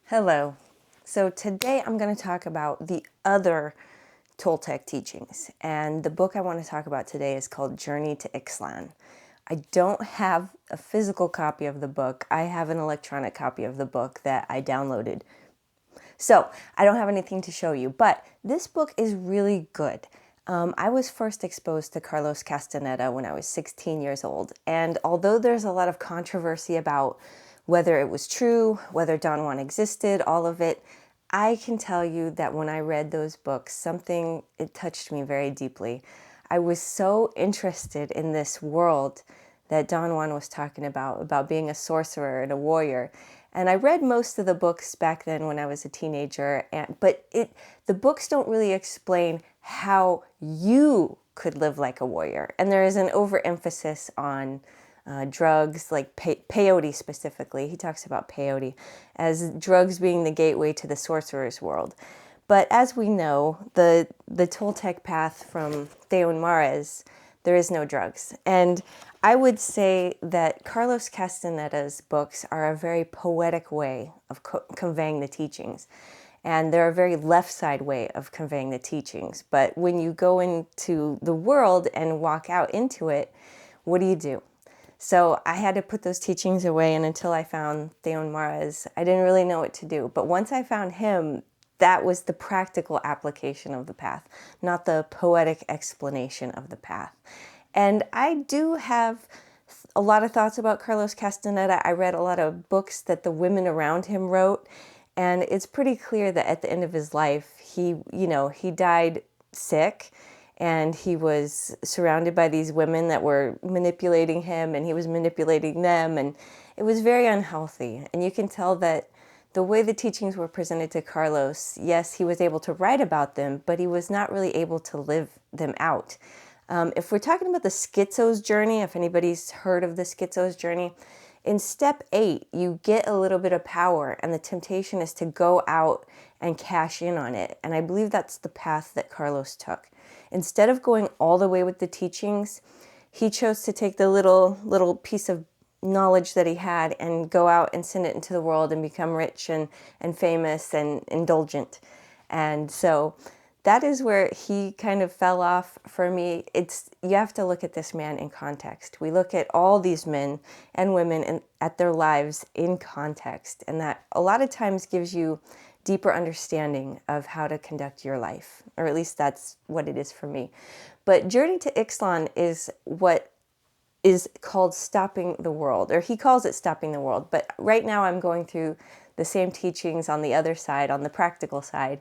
Hello. So today I'm going to talk about the other Toltec teachings. And the book I want to talk about today is called Journey to Ixtlan. I don't have a physical copy of the book. I have an electronic copy of the book that I downloaded. So I don't have anything to show you, but this book is really good. I was first exposed to Carlos Castaneda when I was 16 years old. And although there's a lot of controversy about whether it was true, whether Don Juan existed, all of it, I can tell you that when I read those books, it touched me very deeply. I was so interested in this world that Don Juan was talking about being a sorcerer and a warrior. And I read most of the books back then when I was a teenager, but the books don't really explain how you could live like a warrior. And there is an overemphasis on drugs, like peyote specifically. He talks about peyote as drugs being the gateway to the sorcerer's world. But as we know, the Toltec path from Theon Mares, there is no drugs. And I would say that Carlos Castaneda's books are a very poetic way of conveying the teachings. And they're a very left side way of conveying the teachings. But when you go into the world and walk out into it, what do? So I had to put those teachings away, and until I found Theon Mares, I didn't really know what to do. But once I found him, that was the practical application of the path, not the poetic explanation of the path. And I do have a lot of thoughts about Carlos Castaneda. I read a lot of books that the women around him wrote, and it's pretty clear that at the end of his life, he died sick, and he was surrounded by these women that were manipulating him, and he was manipulating them, and it was very unhealthy. And you can tell that the way the teachings were presented to Carlos, yes, he was able to write about them, but he was not really able to live them out. If we're talking about the schizo's journey, if anybody's heard of the schizo's journey, in step 8, you get a little bit of power, and the temptation is to go out and cash in on it. And I believe that's the path that Carlos took. Instead of going all the way with the teachings, he chose to take the little piece of knowledge that he had and go out and send it into the world and become rich and famous and indulgent. And so that is where he kind of fell off for me. You have to look at this man in context. We look at all these men and women at their lives in context, and that a lot of times gives you deeper understanding of how to conduct your life, or at least that's what it is for me. But Journey to Ixtlan is what is called Stopping the World, or he calls it Stopping the World. But right now I'm going through the same teachings on the other side, on the practical side,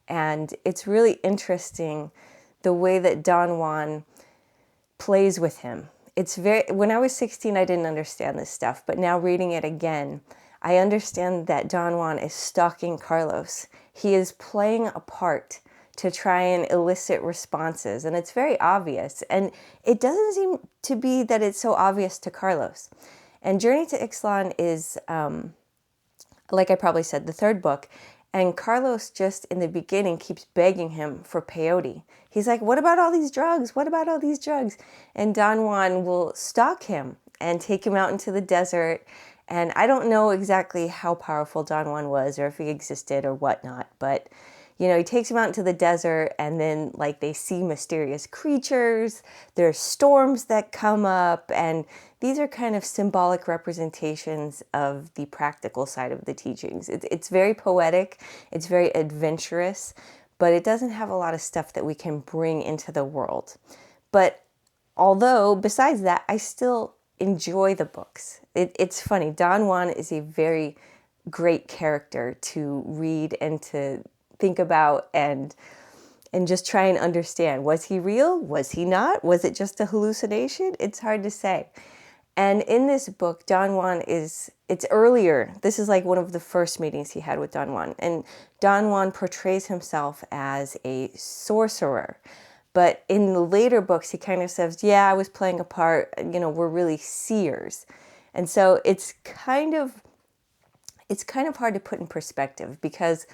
and it's really interesting the way that Don Juan plays with him. When I was 16, I didn't understand this stuff, but now reading it again, I understand that Don Juan is stalking Carlos. He is playing a part to try and elicit responses, and it's very obvious. And it doesn't seem to be that it's so obvious to Carlos. And Journey to Ixtlan is, like I probably said, the third book. And Carlos just in the beginning keeps begging him for peyote. He's like, what about all these drugs? What about all these drugs? And Don Juan will stalk him and take him out into the desert. And I don't know exactly how powerful Don Juan was, or if he existed or whatnot, but he takes him out into the desert, and then they see mysterious creatures, there's storms that come up, and these are kind of symbolic representations of the practical side of the teachings. It's very poetic, it's very adventurous, but it doesn't have a lot of stuff that we can bring into the world. But although, besides that, I still enjoy the books. It's funny, Don Juan is a very great character to read and to think about and just try and understand. Was he real? Was he not? Was it just a hallucination? It's hard to say. And in this book, Don Juan it's earlier. This is like one of the first meetings he had with Don Juan. And Don Juan portrays himself as a sorcerer. But in the later books, he kind of says, yeah, I was playing a part, we're really seers. And so it's kind of hard to put in perspective, because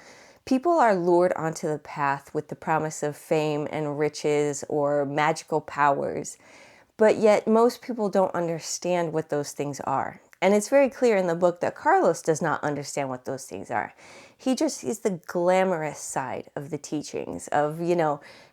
people are lured onto the path with the promise of fame and riches or magical powers. But yet most people don't understand what those things are. And it's very clear in the book that Carlos does not understand what those things are. He just sees the glamorous side of the teachings of,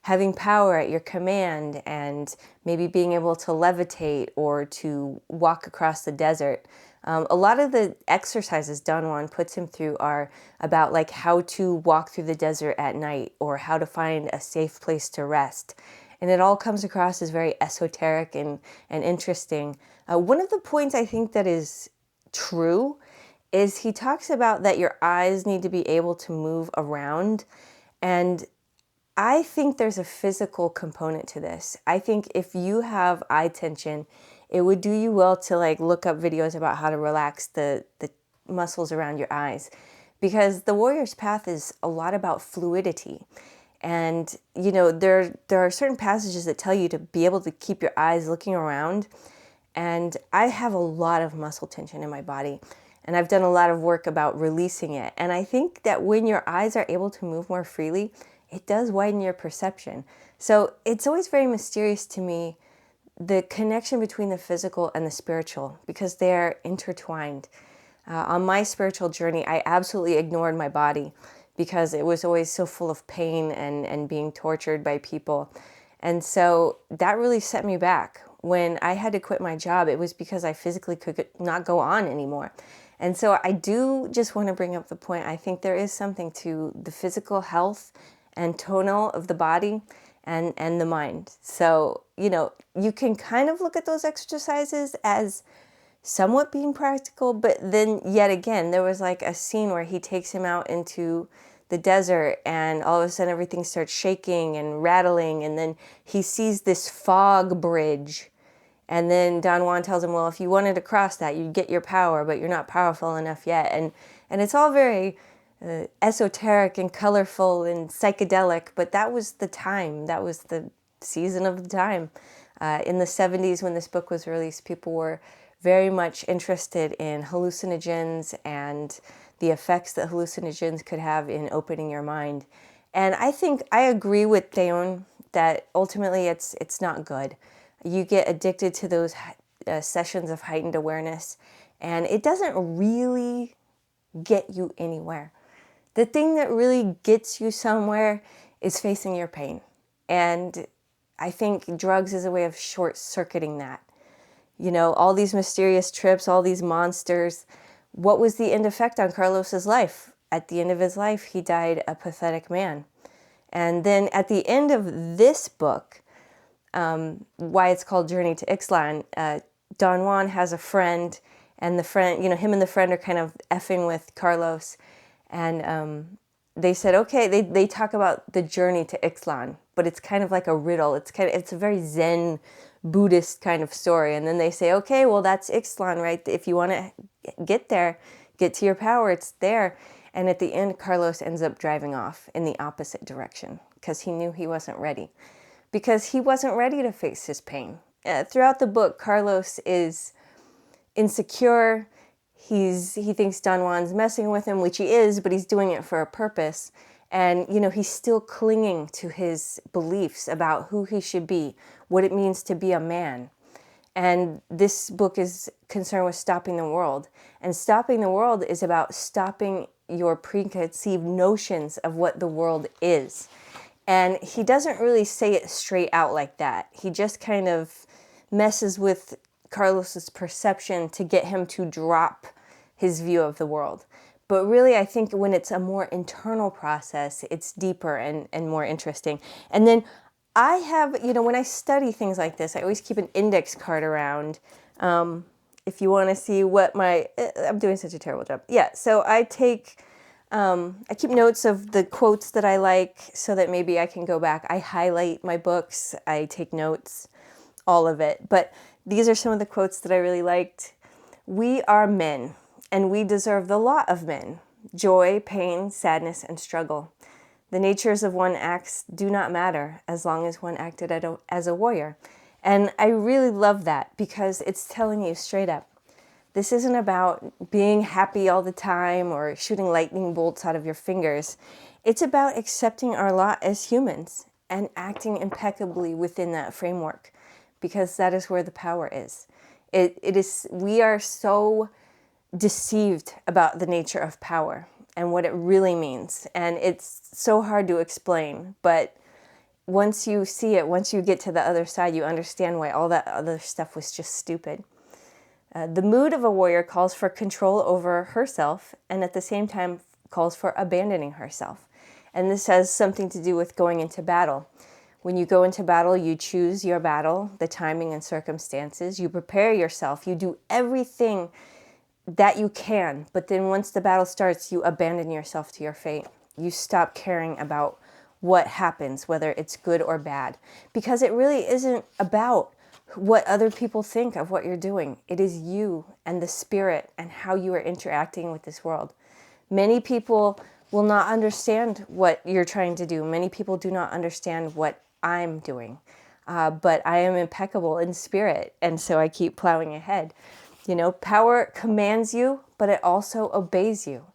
having power at your command and maybe being able to levitate or to walk across the desert. A lot of the exercises Don Juan puts him through are about like how to walk through the desert at night or how to find a safe place to rest. And it all comes across as very esoteric and interesting. One of the points I think that is true is he talks about that your eyes need to be able to move around. And I think there's a physical component to this. I think if you have eye tension, it would do you well to like look up videos about how to relax the muscles around your eyes, because the warrior's path is a lot about fluidity. And, there are certain passages that tell you to be able to keep your eyes looking around. And I have a lot of muscle tension in my body, and I've done a lot of work about releasing it. And I think that when your eyes are able to move more freely, it does widen your perception. So it's always very mysterious to me, the connection between the physical and the spiritual, because they're intertwined. On my spiritual journey, I absolutely ignored my body because it was always so full of pain and being tortured by people. And so that really set me back. When I had to quit my job, it was because I physically could not go on anymore. And so I do just want to bring up the point. I think there is something to the physical health and tonal of the body and the mind. So, you can kind of look at those exercises as somewhat being practical, but then yet again, there was like a scene where he takes him out into the desert and all of a sudden everything starts shaking and rattling, and then he sees this fog bridge. And then Don Juan tells him, well, if you wanted to cross that, you'd get your power, but you're not powerful enough yet. And it's all very esoteric and colorful and psychedelic, but that was the time. That was the season of the time. In the 70s, when this book was released, people were very much interested in hallucinogens and the effects that hallucinogens could have in opening your mind. And I think I agree with Theon that ultimately it's not good. You get addicted to those sessions of heightened awareness, and it doesn't really get you anywhere. The thing that really gets you somewhere is facing your pain. And I think drugs is a way of short-circuiting that. All these mysterious trips, all these monsters. What was the end effect on Carlos's life? At the end of his life, he died a pathetic man. And then at the end of this book, why it's called Journey to Ixtlan, Don Juan has a friend, and the friend, him and the friend are kind of effing with Carlos. And they said, okay, they talk about the journey to Ixtlan, but it's kind of like a riddle. It's a very Zen Buddhist kind of story. And then they say, okay, well, that's Ixtlan, right? If you want to get there, get to your power, it's there. And at the end, Carlos ends up driving off in the opposite direction because he knew he wasn't ready. Because he wasn't ready to face his pain. Throughout the book, Carlos is insecure. He thinks Don Juan's messing with him, which he is, but he's doing it for a purpose. And, he's still clinging to his beliefs about who he should be, what it means to be a man. And this book is concerned with stopping the world. And stopping the world is about stopping your preconceived notions of what the world is. And he doesn't really say it straight out like that. He just kind of messes with Carlos's perception to get him to drop his view of the world. But really, I think when it's a more internal process, it's deeper and more interesting. And then I have, when I study things like this, I always keep an index card around. If you want to see what I'm doing such a terrible job. Yeah, so I keep notes of the quotes that I like so that maybe I can go back. I highlight my books. I take notes, all of it. But these are some of the quotes that I really liked. We are men, and we deserve the lot of men: joy, pain, sadness, and struggle. The natures of one's acts do not matter as long as one acted as a warrior. And I really love that because it's telling you straight up, this isn't about being happy all the time or shooting lightning bolts out of your fingers. It's about accepting our lot as humans and acting impeccably within that framework, because that is where the power is. We are so deceived about the nature of power and what it really means. And it's so hard to explain, but once you see it, once you get to the other side, you understand why all that other stuff was just stupid. The mood of a warrior calls for control over herself and at the same time calls for abandoning herself. And this has something to do with going into battle. When you go into battle, you choose your battle, the timing and circumstances. You prepare yourself. You do everything that you can. But then once the battle starts, you abandon yourself to your fate. You stop caring about what happens, whether it's good or bad, because it really isn't about what other people think of what you're doing. It is you and the spirit and how you are interacting with this world. Many people will not understand what you're trying to do. Many people do not understand what I'm doing, but I am impeccable in spirit, and so I keep plowing ahead. Power commands you, but it also obeys you.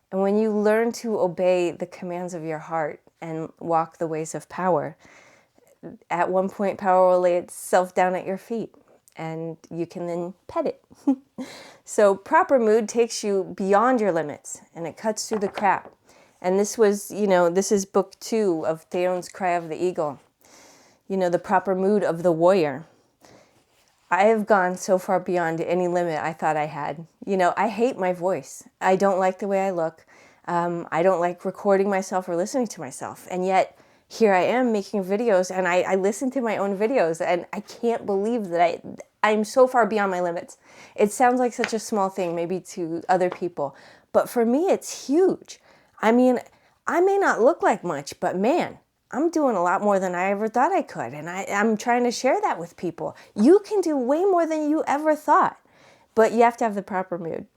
And when you learn to obey the commands of your heart and walk the ways of power, at one point power will lay itself down at your feet and you can then pet it. So proper mood takes you beyond your limits and it cuts through the crap. And this is book 2 of Theon's Cry of the Eagle. The proper mood of the warrior. I have gone so far beyond any limit I thought I had. I hate my voice. I don't like the way I look. I don't like recording myself or listening to myself. And yet, here I am making videos, and I listen to my own videos, and I can't believe that I'm so far beyond my limits. It sounds like such a small thing, maybe to other people. But for me, it's huge. I mean, I may not look like much, but man, I'm doing a lot more than I ever thought I could. And I'm trying to share that with people. You can do way more than you ever thought, but you have to have the proper mood.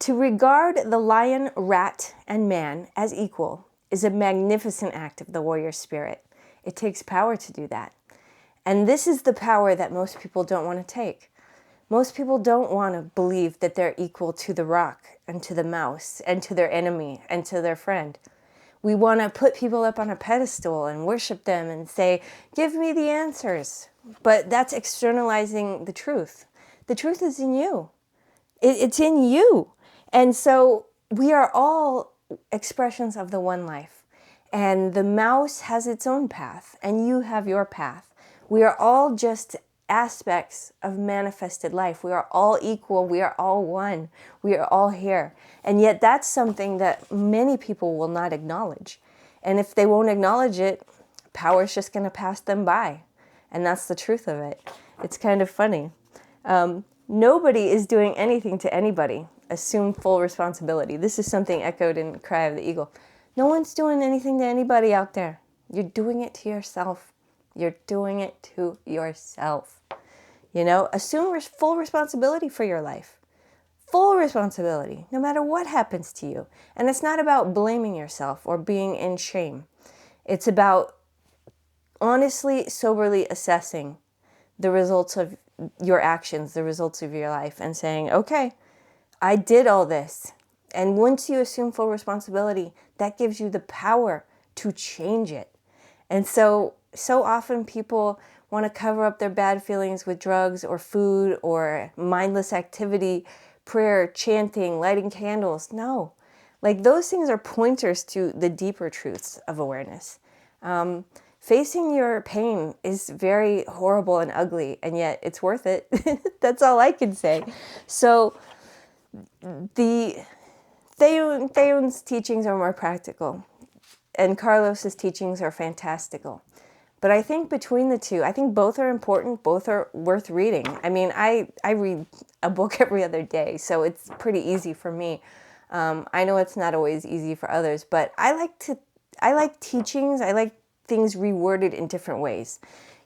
To regard the lion, rat, and man as equal is a magnificent act of the warrior spirit. It takes power to do that. And this is the power that most people don't want to take. Most people don't want to believe that they're equal to the rock and to the mouse and to their enemy and to their friend. We want to put people up on a pedestal and worship them and say, give me the answers. But that's externalizing the truth. The truth is in you. It's in you. And so we are all expressions of the one life. And the mouse has its own path, and you have your path. We are all just aspects of manifested life. We are all equal. We are all one. We are all here. And yet that's something that many people will not acknowledge. And if they won't acknowledge it, power is just going to pass them by. And that's the truth of it. It's kind of funny. Nobody is doing anything to anybody. Assume full responsibility. This is something echoed in Cry of the Eagle. No one's doing anything to anybody out there. You're doing it to yourself. You're doing it to yourself. Assume full responsibility for your life. Full responsibility, no matter what happens to you. And it's not about blaming yourself or being in shame. It's about honestly, soberly assessing the results of your actions, the results of your life, and saying, okay, I did all this. And once you assume full responsibility, that gives you the power to change it. And so often people want to cover up their bad feelings with drugs or food or mindless activity, prayer, chanting, lighting candles. No, those things are pointers to the deeper truths of awareness. Facing your pain is very horrible and ugly, and yet it's worth it. That's all I can say. So Theon's teachings are more practical, and Carlos's teachings are fantastical. But I think between the two, I think both are important, both are worth reading. I mean, I read a book every other day, so it's pretty easy for me. I know it's not always easy for others, but I like teachings, I like things reworded in different ways.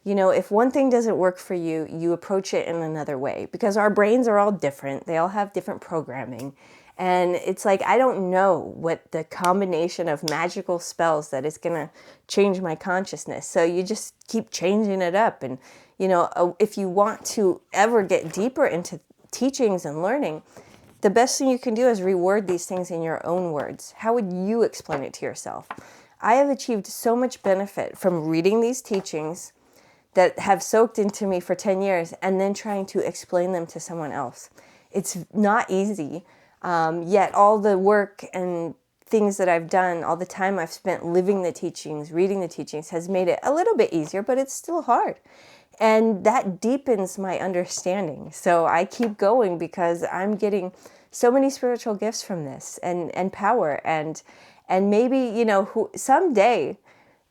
If one thing doesn't work for you, you approach it in another way, because our brains are all different. They all have different programming. And it's like, I don't know what the combination of magical spells that is going to change my consciousness. So you just keep changing it up. And, if you want to ever get deeper into teachings and learning, the best thing you can do is reword these things in your own words. How would you explain it to yourself? I have achieved so much benefit from reading these teachings that have soaked into me for 10 years and then trying to explain them to someone else. It's not easy, yet all the work and things that I've done, all the time I've spent living the teachings, reading the teachings, has made it a little bit easier, but it's still hard. And that deepens my understanding. So I keep going because I'm getting so many spiritual gifts from this, and power, and maybe, someday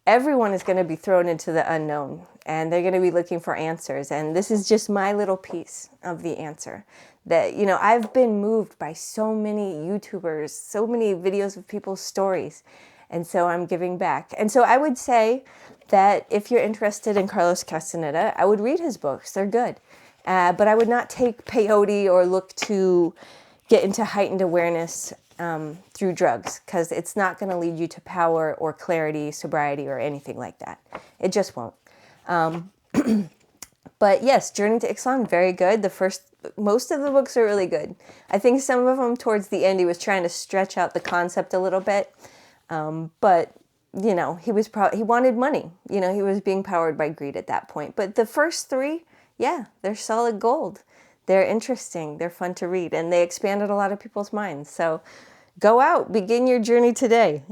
everyone is going to be thrown into the unknown and they're going to be looking for answers. And this is just my little piece of the answer. That, I've been moved by so many YouTubers, so many videos of people's stories. And so I'm giving back. And so I would say that if you're interested in Carlos Castaneda, I would read his books. They're good. But I would not take peyote or look to get into heightened awareness through drugs, because it's not going to lead you to power or clarity, sobriety, or anything like that. It just won't. But yes, Journey to Ixtlan, very good. Most of the books are really good. I think some of them towards the end, he was trying to stretch out the concept a little bit. But he wanted money. He was being powered by greed at that point. But the first three, yeah, they're solid gold. They're interesting. They're fun to read, and they expanded a lot of people's minds. So go out, begin your journey today.